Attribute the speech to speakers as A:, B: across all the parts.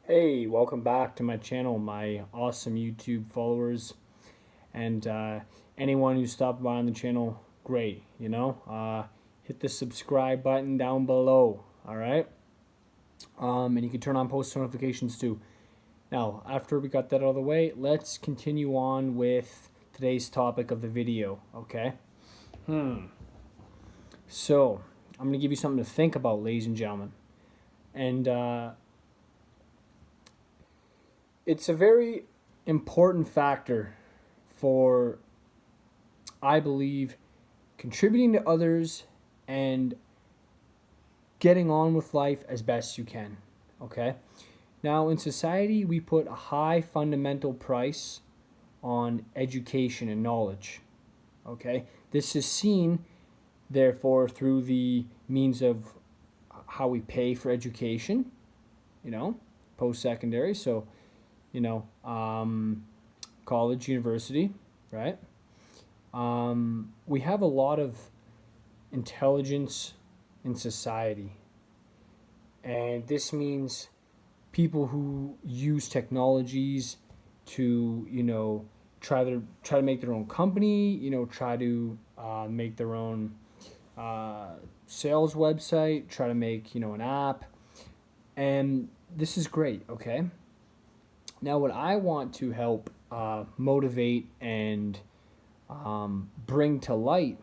A: Hey, welcome back to my channel, my awesome YouTube followers, and anyone who stopped by on the channel, great, hit the subscribe button down below, all right? And you can turn on post notifications too. Now, after we got that out of the way, let's continue on with today's topic of the video, okay? So, I'm going to give you something to think about, ladies and gentlemen. And it's a very important factor for, I believe, contributing to others and getting on with life as best you can. Okay? Now, in society, we put a high fundamental price on education and knowledge. Okay? This is seen, therefore, through the means of how we pay for education, post secondary. So, college, university, right? We have a lot of intelligence in society, and this means people who use technologies to, try to make their own company, try to make their own sales website, try to make, an app, and this is great, okay? Now, what I want to help motivate and bring to light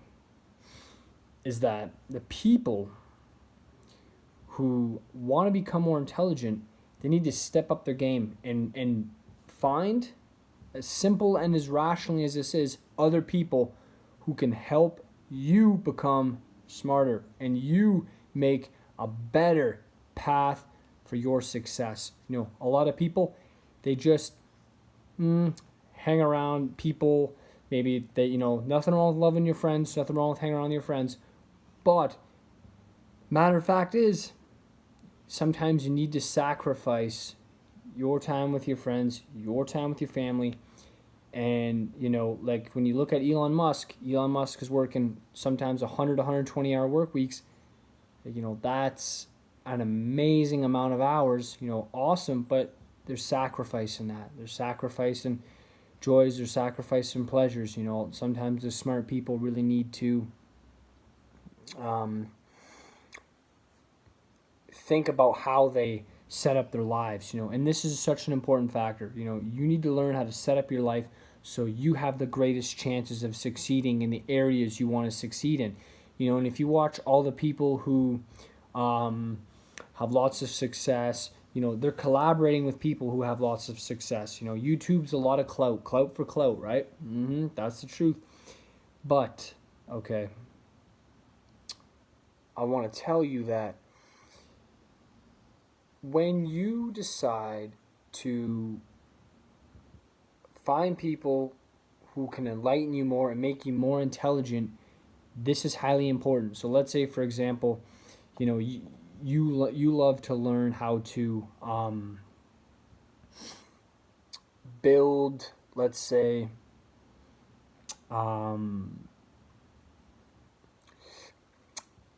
A: is that the people who want to become more intelligent, they need to step up their game and find, as simple and as rationally as this is, other people who can help you become smarter and you make a better path for your success. A lot of people, they just hang around people. Maybe they, nothing wrong with loving your friends, nothing wrong with hanging around with your friends. But matter of fact is, sometimes you need to sacrifice your time with your friends, your time with your family. And, like when you look at Elon Musk is working sometimes 100, 120 hour work weeks. That's an amazing amount of hours, awesome, but they're sacrificing that. They're sacrificing joys, they're sacrificing pleasures. Sometimes the smart people really need to think about how they set up their lives, and this is such an important factor. You need to learn how to set up your life so you have the greatest chances of succeeding in the areas you want to succeed in. And if you watch all the people who have lots of success, they're collaborating with people who have lots of success. YouTube's a lot of clout for clout, right? That's the truth. But, okay, I want to tell you that when you decide to find people who can enlighten you more and make you more intelligent, this is highly important. So let's say, for example, you love to learn how to build, let's say,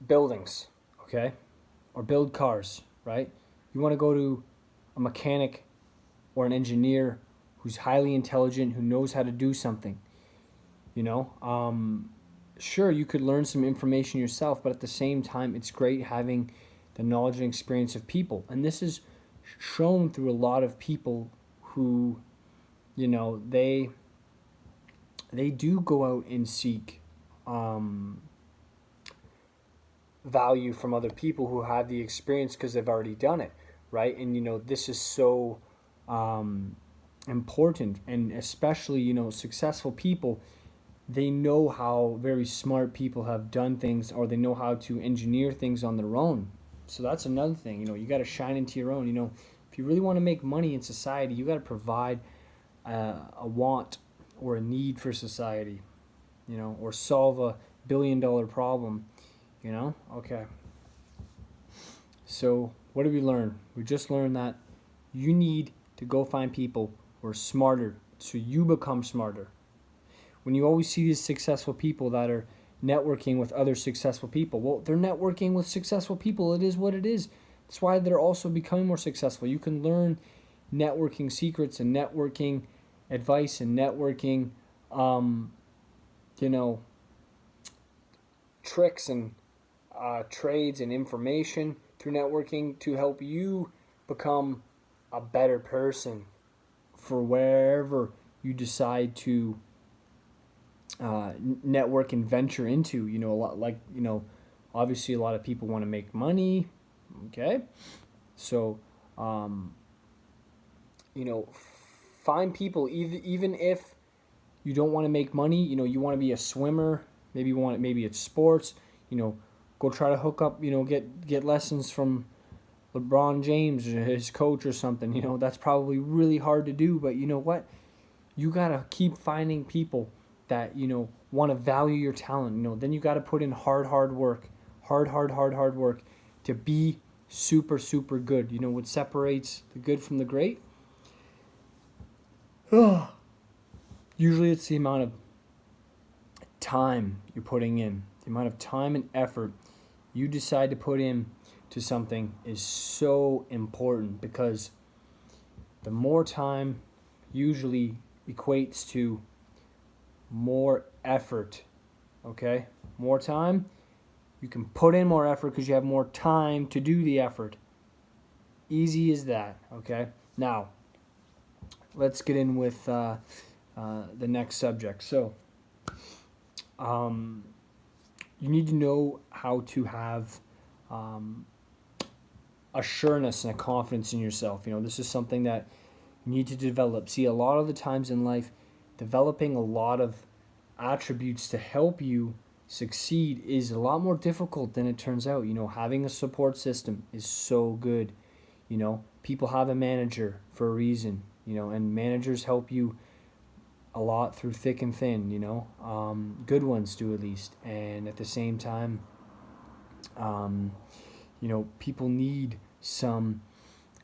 A: buildings, okay, or build cars, right? You want to go to a mechanic or an engineer who's highly intelligent, who knows how to do something. Sure, you could learn some information yourself, but at the same time, it's great having the knowledge and experience of people. And this is shown through a lot of people who, they do go out and seek value from other people who have the experience because they've already done it, right? And this is so important, and especially successful people, they know how very smart people have done things, or they know how to engineer things on their own. So that's another thing. You got to shine into your own. If you really want to make money in society, you got to provide a want or a need for society, or solve a billion-dollar problem. Okay. So what did we learn? We just learned that you need to go find people who are smarter so you become smarter. When you always see these successful people that are networking with other successful people, well, they're networking with successful people. It is what it is. That's why they're also becoming more successful. You can learn networking secrets and networking advice and networking, um, you know, tricks and trades and information through networking to help you become a better person for wherever you decide to network and venture into. You know, a lot like, you know, obviously a lot of people want to make money. Okay, so you know, find people, even if you don't want to make money. You know, you want to be a swimmer. Maybe it's sports. You know, go try to hook up. You know, get lessons from LeBron James or his coach or something. You know, that's probably really hard to do, but you know what? You gotta keep finding people that, you know, want to value your talent. You know, then you gotta put in hard work, hard work to be super good. You know what separates the good from the great? Usually it's the amount of time you're putting in. The amount of time and effort you decide to put in to something is so important, because the more time usually equates to more effort. Okay? More time, you can put in more effort because you have more time to do the effort. Easy as that. Okay? Now, let's get in with the next subject. So, you need to know how to have a sureness and a confidence in yourself. You know, this is something that you need to develop. See, a lot of the times in life, developing a lot of attributes to help you succeed is a lot more difficult than it turns out. You know, having a support system is so good. You know, people have a manager for a reason, you know, and managers help you a lot through thick and thin, you know. Good ones do, at least. And at the same time, you know, people need some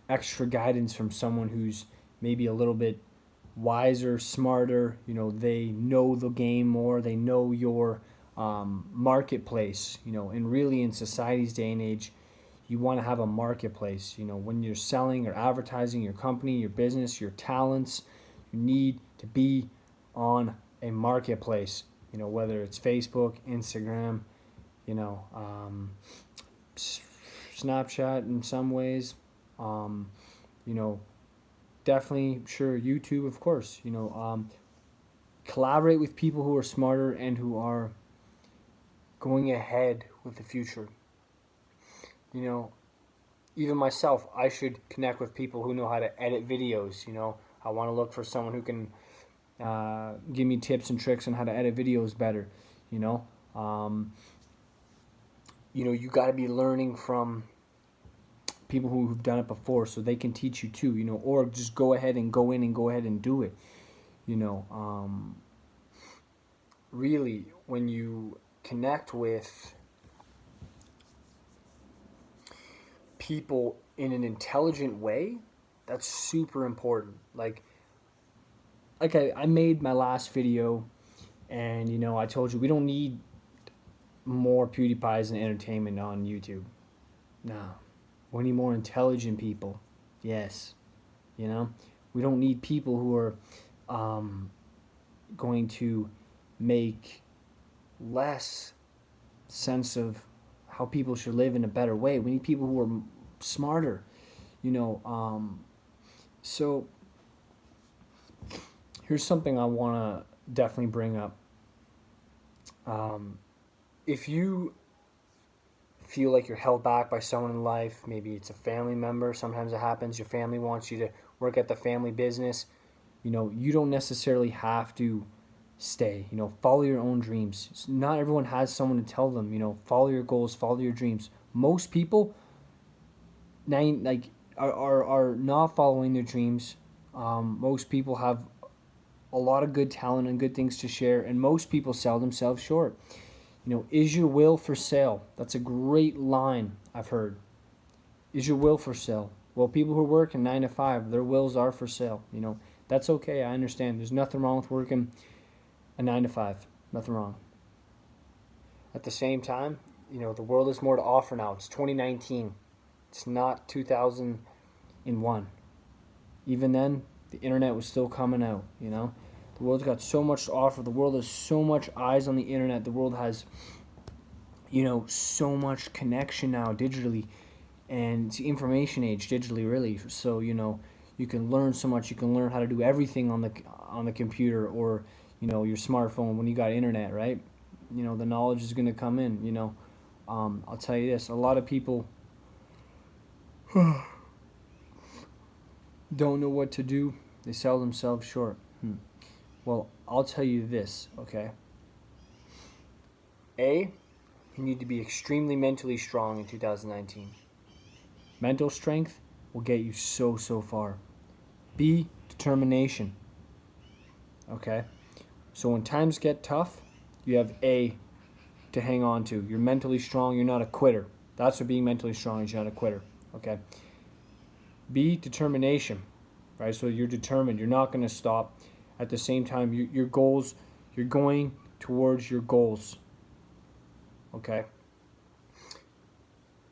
A: extra guidance from someone who's maybe a little bit wiser, smarter. You know, they know the game more, they know your marketplace. You know, and really in society's day and age, you want to have a marketplace. You know, when you're selling or advertising your company, your business, your talents, you need to be on a marketplace. You know, whether it's Facebook, Instagram, you know, Snapchat in some ways, you know, definitely, sure, YouTube, of course. You know, collaborate with people who are smarter and who are going ahead with the future. You know, even myself, I should connect with people who know how to edit videos. You know, I want to look for someone who can give me tips and tricks on how to edit videos better. You know, you got to be learning from people who've done it before, so they can teach you too. You know, or just go ahead and go ahead and do it. You know, really, when you connect with people in an intelligent way, that's super important. Like I made my last video, and you know, I told you we don't need more PewDiePies and entertainment on YouTube. No, we need more intelligent people. Yes, you know, we don't need people who are going to make less sense of how people should live in a better way. We need people who are smarter, you know. So here's something I want to definitely bring up. If you feel like you're held back by someone in life, maybe it's a family member, sometimes it happens, your family wants you to work at the family business, you know, you don't necessarily have to stay. You know, follow your own dreams. Not everyone has someone to tell them, you know, follow your goals, follow your dreams. Most people are not following their dreams. Most people have a lot of good talent and good things to share, and most people sell themselves short. You know, is your will for sale? That's a great line I've heard. Is your will for sale? Well, people who work in 9 to 5, their wills are for sale. You know, that's okay. I understand. There's nothing wrong with working a 9 to 5. Nothing wrong. At the same time, you know, the world has more to offer now. It's 2019. It's not 2001. Even then, the internet was still coming out, you know? The world's got so much to offer. The world has so much eyes on the internet. The world has, you know, so much connection now digitally. And it's the information age digitally, really. So, you know, you can learn so much. You can learn how to do everything on the computer or, you know, your smartphone when you got internet, right? You know, the knowledge is going to come in, you know. I'll tell you this. A lot of people don't know what to do. They sell themselves short. Well, I'll tell you this, okay? A, you need to be extremely mentally strong in 2019. Mental strength will get you so far. B, determination. Okay? So when times get tough, you have A to hang on to. You're mentally strong, you're not a quitter. That's what being mentally strong is, you're not a quitter. Okay? B, determination. Right? So you're determined, you're not going to stop. At the same time, your goals, you're going towards your goals. Okay?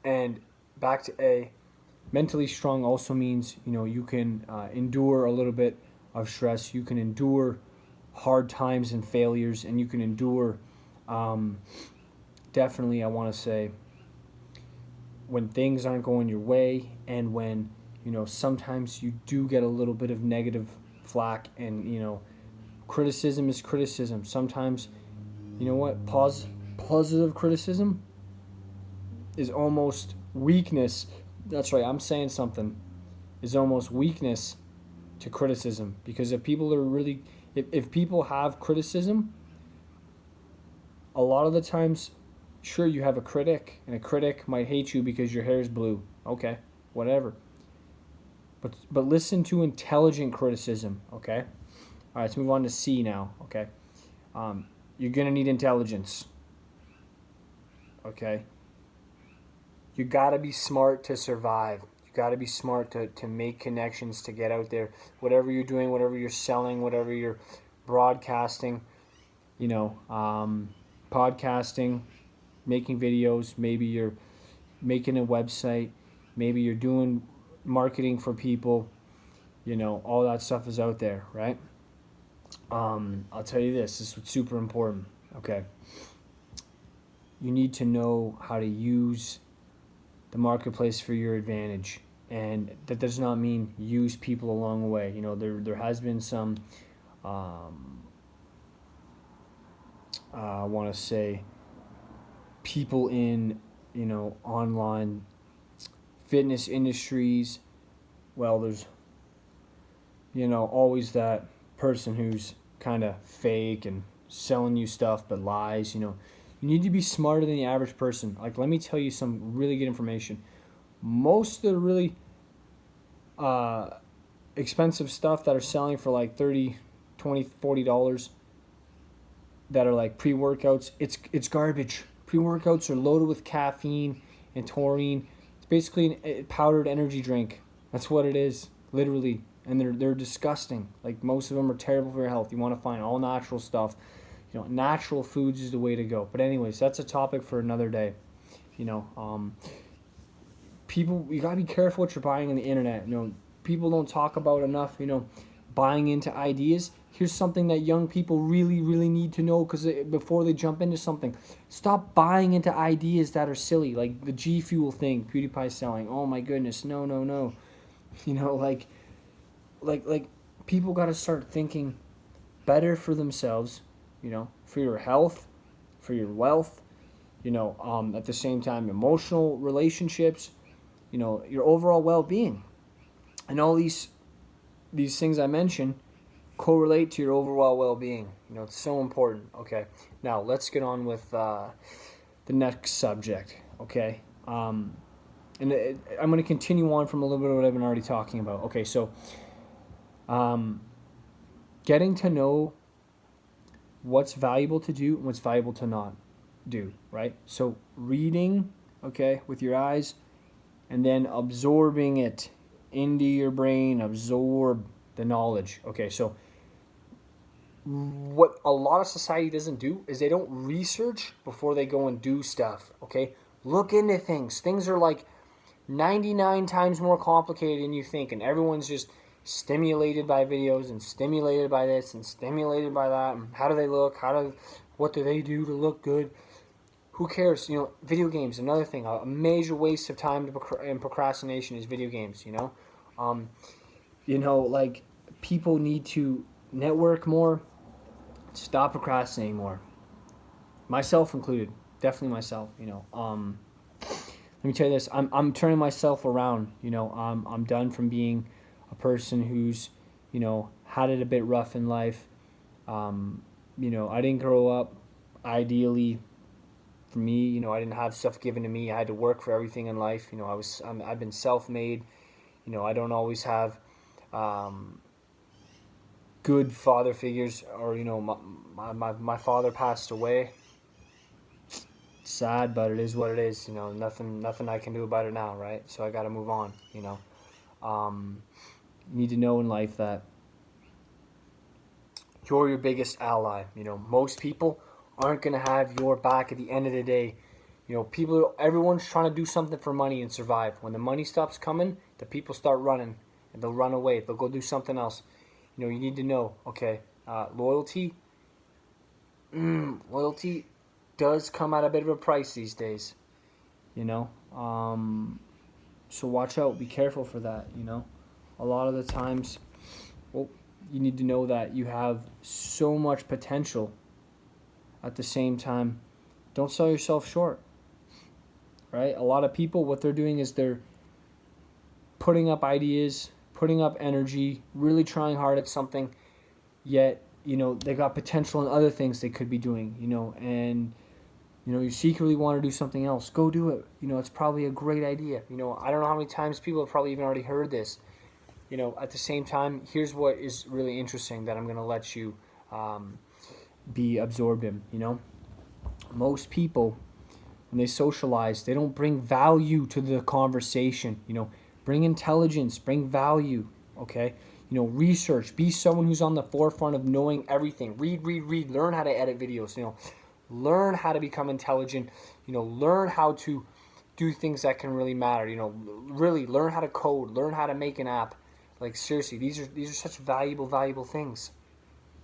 A: And back to A, mentally strong also means, you know, you can endure a little bit of stress. You can endure hard times and failures, and you can endure, definitely, I want to say, when things aren't going your way, and when, you know, sometimes you do get a little bit of negative flack, and, you know, criticism is criticism. Sometimes, you know what, positive criticism is almost weakness. That's right, I'm saying something. Is almost weakness to criticism. Because if people are really, if people have criticism, a lot of the times, sure, you have a critic, and a critic might hate you because your hair is blue. Okay, whatever. But listen to intelligent criticism, okay? All right, let's move on to C now, okay? You're going to need intelligence, okay? You got to be smart to survive. You got to be smart to make connections, to get out there. Whatever you're doing, whatever you're selling, whatever you're broadcasting, you know, podcasting, making videos, maybe you're making a website, maybe you're doing marketing for people, you know, all that stuff is out there, right? I'll tell you this is super important, okay? You need to know how to use the marketplace for your advantage, and that does not mean use people along the way. You know, there has been some, I want to say, people in, you know, online fitness industries. Well, there's, you know, always that person who's kind of fake and selling you stuff but lies. You know, you need to be smarter than the average person. Like, let me tell you some really good information. Most of the really expensive stuff that are selling for like $30, $20, $40 that are like pre-workouts, it's garbage. Pre-workouts are loaded with caffeine and taurine. It's basically a powdered energy drink. That's what it is, literally. And they're disgusting. Like, most of them are terrible for your health. You want to find all natural stuff. You know, natural foods is the way to go. But anyways, that's a topic for another day. You know, people, you gotta be careful what you're buying on the internet. You know, people don't talk about enough, you know, buying into ideas. Here's something that young people really need to know, because before they jump into something, stop buying into ideas that are silly, like the G Fuel thing PewDiePie's selling. Oh my goodness, no. You know, like people got to start thinking better for themselves, you know, for your health, for your wealth, you know, at the same time, emotional relationships, you know, your overall well-being. And all these things I mentioned correlate to your overall well-being. You know, it's so important. Okay, now let's get on with the next subject, okay? I'm going to continue on from a little bit of what I've been already talking about. Okay, so getting to know what's valuable to do and what's valuable to not do, right? So reading, okay, with your eyes, and then absorbing it into your brain, absorb the knowledge. Okay, so what a lot of society doesn't do is they don't research before they go and do stuff, okay? Look into things. Things are like, 99 times more complicated than you think, and everyone's just stimulated by videos and stimulated by this and stimulated by that. And how do they look? What do they do to look good? Who cares? Video games, another thing. A major waste of time and procrastination is video games. Like, people need to network more, stop procrastinating more. Myself included, definitely myself. Let me tell you this: I'm turning myself around. I'm done from being a person who's, had it a bit rough in life. I didn't grow up ideally. For me, I didn't have stuff given to me. I had to work for everything in life. I've been self-made. I don't always have good father figures, or my father passed away. Sad, but it is what it is. Nothing I can do about it now, right? So I got to move on. You need to know in life that you're your biggest ally. Most people aren't going to have your back at the end of the day. Everyone's trying to do something for money and survive. When the money stops coming, the people start running, and they'll run away. They'll go do something else. You need to know, okay, loyalty does come at a bit of a price these days. So watch out. Be careful for that. A lot of the times, you need to know that you have so much potential. At the same time, don't sell yourself short, right? A lot of people, what they're doing is they're putting up ideas, putting up energy, really trying hard at something, yet, they got potential in other things they could be doing, and, you secretly want to do something else. Go do it. It's probably a great idea. I don't know how many times people have probably even already heard this. At the same time, here's what is really interesting that I'm going to let you be absorbed in. Most people, when they socialize, they don't bring value to the conversation. Bring intelligence, bring value. Okay, research. Be someone who's on the forefront of knowing everything. Read. Learn how to edit videos. Learn how to become intelligent. Learn how to do things that can really matter. Really learn how to code. Learn how to make an app. Like, seriously, these are such valuable things,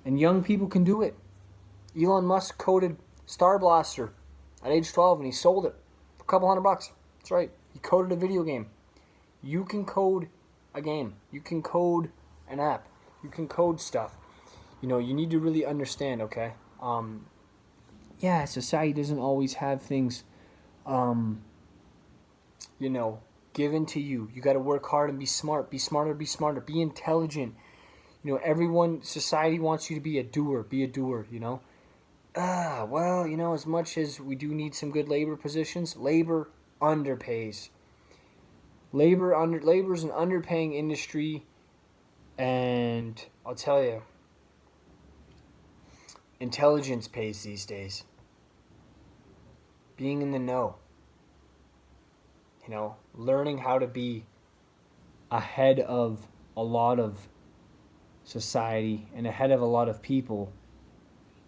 A: and young people can do it. Elon Musk coded Star Blaster at age 12, and he sold it for a couple $100. That's right. He coded a video game. You can code a game. You can code an app. You can code stuff. You need to really understand, okay? Society doesn't always have things, given to you. You got to work hard and be smart. Be smarter, be smarter. Be intelligent. Society wants you to be a doer. Be a doer, as much as we do need some good labor positions, labor underpays. Labor is an underpaying industry, and I'll tell you, intelligence pays these days. Being in the know. Learning how to be ahead of a lot of society and ahead of a lot of people,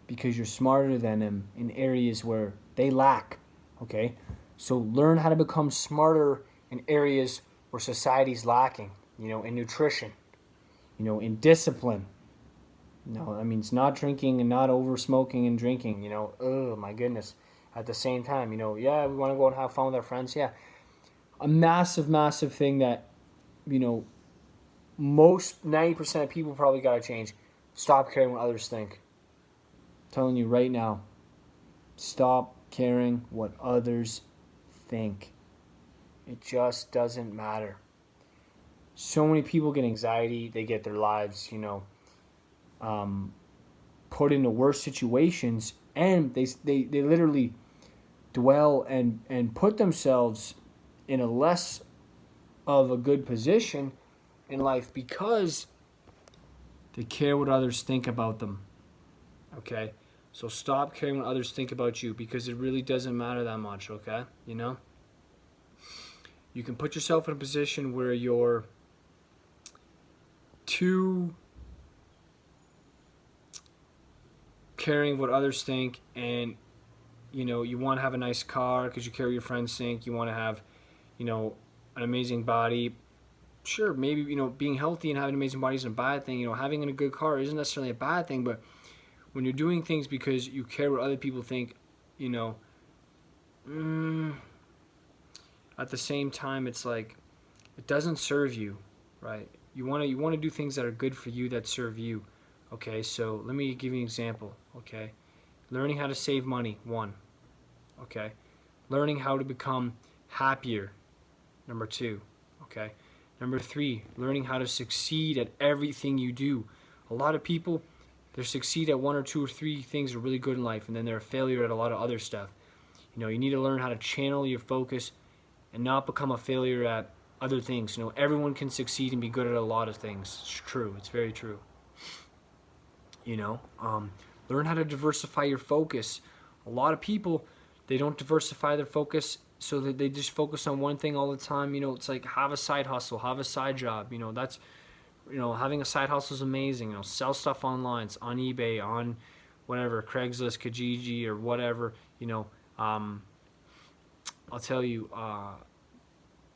A: because you're smarter than them in areas where they lack, okay? So learn how to become smarter in areas where society's lacking, in nutrition, in discipline. That means not drinking and not over smoking and drinking, oh my goodness. At the same time, we want to go and have fun with our friends, yeah. A massive thing that, most 90% of people probably got to change. Stop caring what others think. Telling you right now, stop caring what others think. It just doesn't matter. So many people get anxiety. They get their lives, put into worse situations, and they literally dwell and put themselves in a less of a good position in life because they care what others think about them. Okay? So stop caring what others think about you, because it really doesn't matter that much, okay? You can put yourself in a position where you're too caring what others think, and you want to have a nice car because you care what your friends think. You want to have, an amazing body. Sure, maybe, being healthy and having an amazing body isn't a bad thing. Having a good car isn't necessarily a bad thing, but when you're doing things because you care what other people think, at the same time, it's like, it doesn't serve you, right? You want to do things that are good for you, that serve you. Okay, so let me give you an example. Okay, learning how to save money, one. Okay, learning how to become happier, number two. Okay, number three, learning how to succeed at everything you do. A lot of people, they succeed at one or two or three things are really good in life, and then they're a failure at a lot of other stuff. You need to learn how to channel your focus and not become a failure at other things. Everyone can succeed and be good at a lot of things. It's true. It's very true. Learn how to diversify your focus. A lot of people, they don't diversify their focus, so that they just focus on one thing all the time. It's like, have a side hustle, have a side job. That's, having a side hustle is amazing. Sell stuff online, on eBay, on whatever, Craigslist, Kijiji, or whatever. I'll tell you,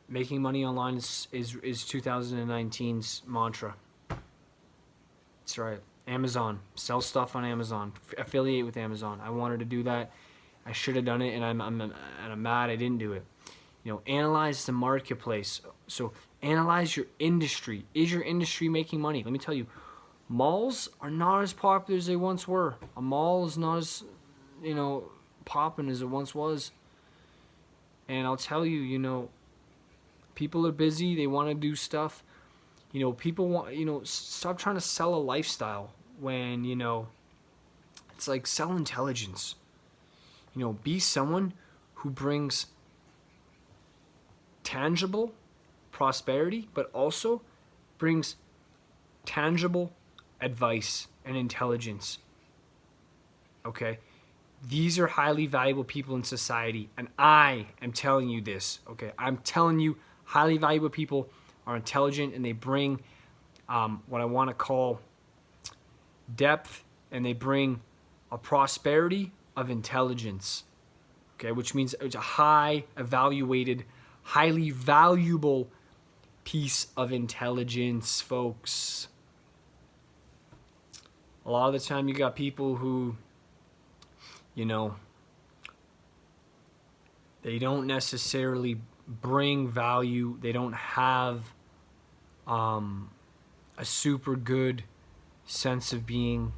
A: making money online is 2019's mantra. That's right. Amazon. Sell stuff on Amazon. Affiliate with Amazon. I wanted to do that. I should have done it, and I'm mad I didn't do it. Analyze the marketplace. So analyze your industry. Is your industry making money? Let me tell you, malls are not as popular as they once were. A mall is not as, popping as it once was. And I'll tell you, people are busy. They want to do stuff. People want, stop trying to sell a lifestyle when, it's like, sell intelligence. Be someone who brings tangible prosperity, but also brings tangible advice and intelligence. Okay? These are highly valuable people in society, and I am telling you this. Okay? I'm telling you, highly valuable people are intelligent, and they bring what I want to call depth, and they bring a prosperity of intelligence. Okay, which means it's a high evaluated, highly valuable piece of intelligence, folks. A lot of the time you got people who, they don't necessarily bring value. They don't have a super good sense of being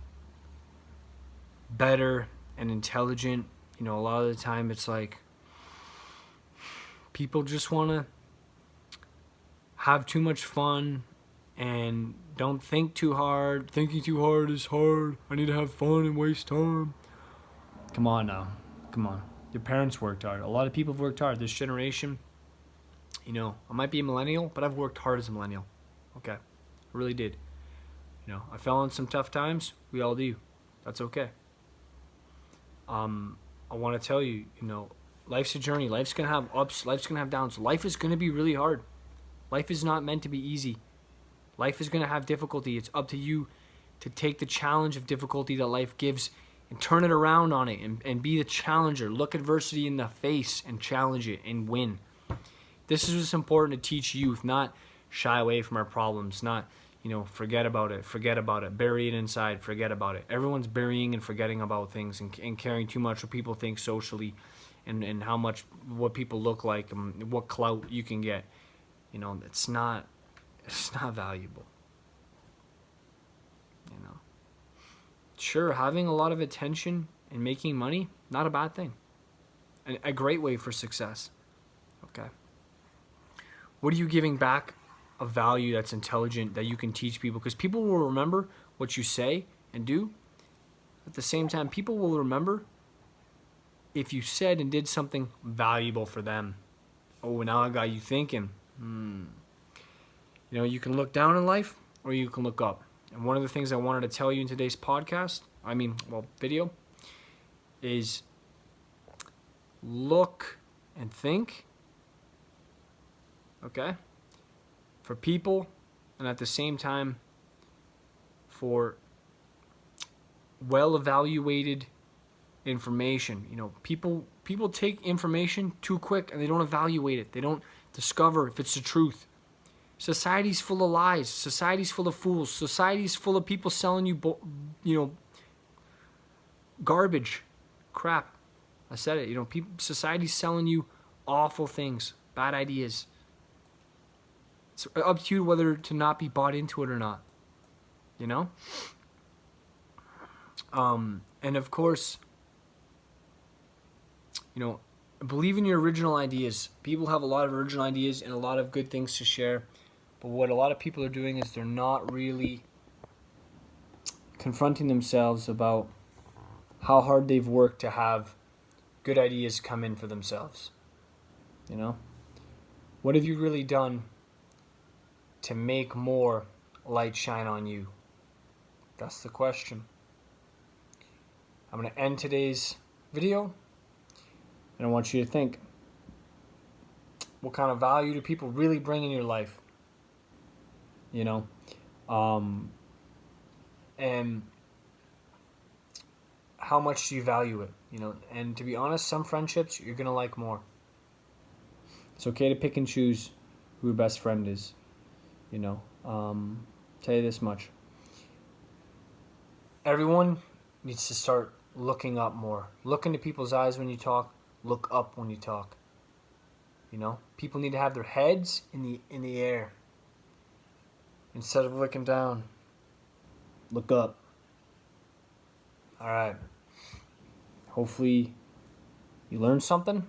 A: better and intelligent. A lot of the time it's like people just want to have too much fun and don't think too hard. Thinking too hard is hard. I need to have fun and waste time. Come on now. Come on. Your parents worked hard. A lot of people have worked hard. This generation, I might be a millennial, but I've worked hard as a millennial. Okay. I really did. I fell on some tough times. We all do. That's okay. I want to tell you, life's a journey. Life's going to have ups. Life's going to have downs. Life is going to be really hard. Life is not meant to be easy. Life is going to have difficulty. It's up to you to take the challenge of difficulty that life gives and turn it around on it and be the challenger. Look adversity in the face and challenge it and win. This is what's important to teach youth, not shy away from our problems, not, forget about it, bury it inside, forget about it. Everyone's burying and forgetting about things and caring too much what people think socially and how much, what people look like and what clout you can get. It's not valuable. Sure, having a lot of attention and making money, not a bad thing. And a great way for success. Okay. What are you giving back of value that's intelligent that you can teach people? Because people will remember what you say and do. At the same time, people will remember if you said and did something valuable for them. Oh, now I got you thinking. You can look down in life or you can look up. And one of the things I wanted to tell you in today's video, is look and think, okay, for people, and at the same time, for well-evaluated information. People take information too quick and they don't evaluate it. They Discover if it's the truth. Society's full of lies. Society's full of fools. Society's full of people selling you, garbage, crap. I said it. Society's selling you awful things, bad ideas. It's up to you whether to not be bought into it or not. And of course, believe in your original ideas. People have a lot of original ideas and a lot of good things to share. But what a lot of people are doing is they're not really confronting themselves about how hard they've worked to have good ideas come in for themselves. What have you really done to make more light shine on you? That's the question. I'm going to end today's video, and I want you to think, what kind of value do people really bring in your life? And how much do you value it? And to be honest, some friendships you're going to like more. It's okay to pick and choose who your best friend is. Tell you this much. Everyone needs to start looking up more. Look into people's eyes when you talk. Look up when you talk. People need to have their heads in the air instead of looking down. Look up. All right. Hopefully you learned something.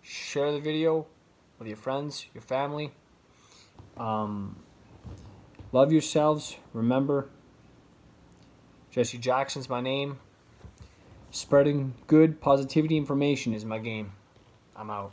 A: Share the video with your friends, your family. Love yourselves. Remember, Jesse Jackson's my name. Spreading good positivity information is my game. I'm out.